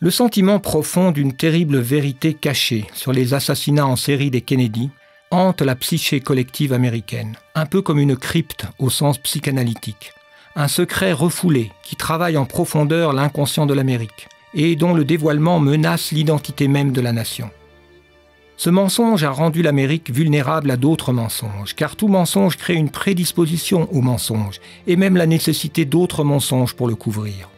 Le sentiment profond d'une terrible vérité cachée sur les assassinats en série des Kennedy hante la psyché collective américaine, un peu comme une crypte au sens psychanalytique. Un secret refoulé qui travaille en profondeur l'inconscient de l'Amérique et dont le dévoilement menace l'identité même de la nation. Ce mensonge a rendu l'Amérique vulnérable à d'autres mensonges, car tout mensonge crée une prédisposition au mensonge et même la nécessité d'autres mensonges pour le couvrir.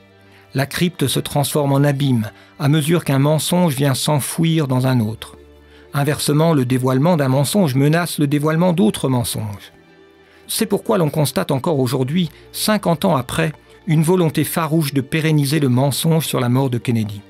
La crypte se transforme en abîme à mesure qu'un mensonge vient s'enfouir dans un autre. Inversement, le dévoilement d'un mensonge menace le dévoilement d'autres mensonges. C'est pourquoi l'on constate encore aujourd'hui, 50 ans après, une volonté farouche de pérenniser le mensonge sur la mort de Kennedy.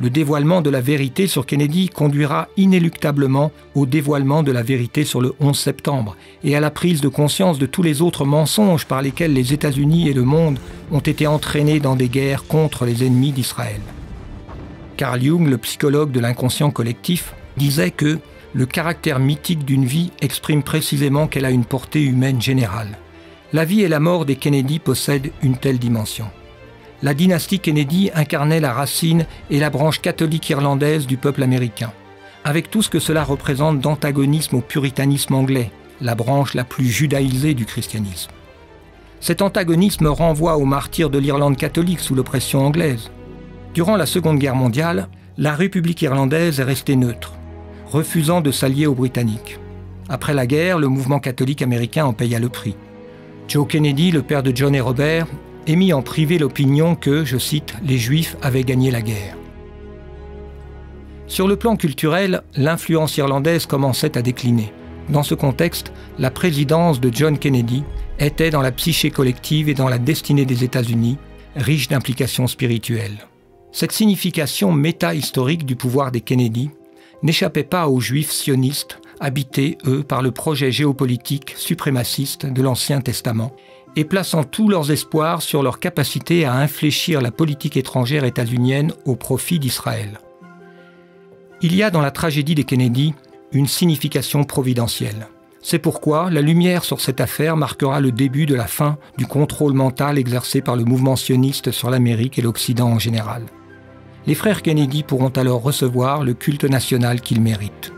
Le dévoilement de la vérité sur Kennedy conduira inéluctablement au dévoilement de la vérité sur le 11 septembre et à la prise de conscience de tous les autres mensonges par lesquels les États-Unis et le monde ont été entraînés dans des guerres contre les ennemis d'Israël. Carl Jung, le psychologue de l'inconscient collectif, disait que le caractère mythique d'une vie exprime précisément qu'elle a une portée humaine générale. La vie et la mort des Kennedy possèdent une telle dimension. La dynastie Kennedy incarnait la racine et la branche catholique irlandaise du peuple américain, avec tout ce que cela représente d'antagonisme au puritanisme anglais, la branche la plus judaïsée du christianisme. Cet antagonisme renvoie aux martyrs de l'Irlande catholique sous l'oppression anglaise. Durant la Seconde Guerre mondiale, la République irlandaise est restée neutre, refusant de s'allier aux Britanniques. Après la guerre, le mouvement catholique américain en paya le prix. Joe Kennedy, le père de John et Robert, émit en privé l'opinion que, je cite, « les Juifs avaient gagné la guerre ». Sur le plan culturel, l'influence irlandaise commençait à décliner. Dans ce contexte, la présidence de John Kennedy était dans la psyché collective et dans la destinée des États-Unis, riche d'implications spirituelles. Cette signification méta-historique du pouvoir des Kennedy n'échappait pas aux Juifs sionistes, habités, eux, par le projet géopolitique suprémaciste de l'Ancien Testament, et plaçant tous leurs espoirs sur leur capacité à infléchir la politique étrangère états-unienne au profit d'Israël. Il y a dans la tragédie des Kennedy une signification providentielle. C'est pourquoi la lumière sur cette affaire marquera le début de la fin du contrôle mental exercé par le mouvement sioniste sur l'Amérique et l'Occident en général. Les frères Kennedy pourront alors recevoir le culte national qu'ils méritent.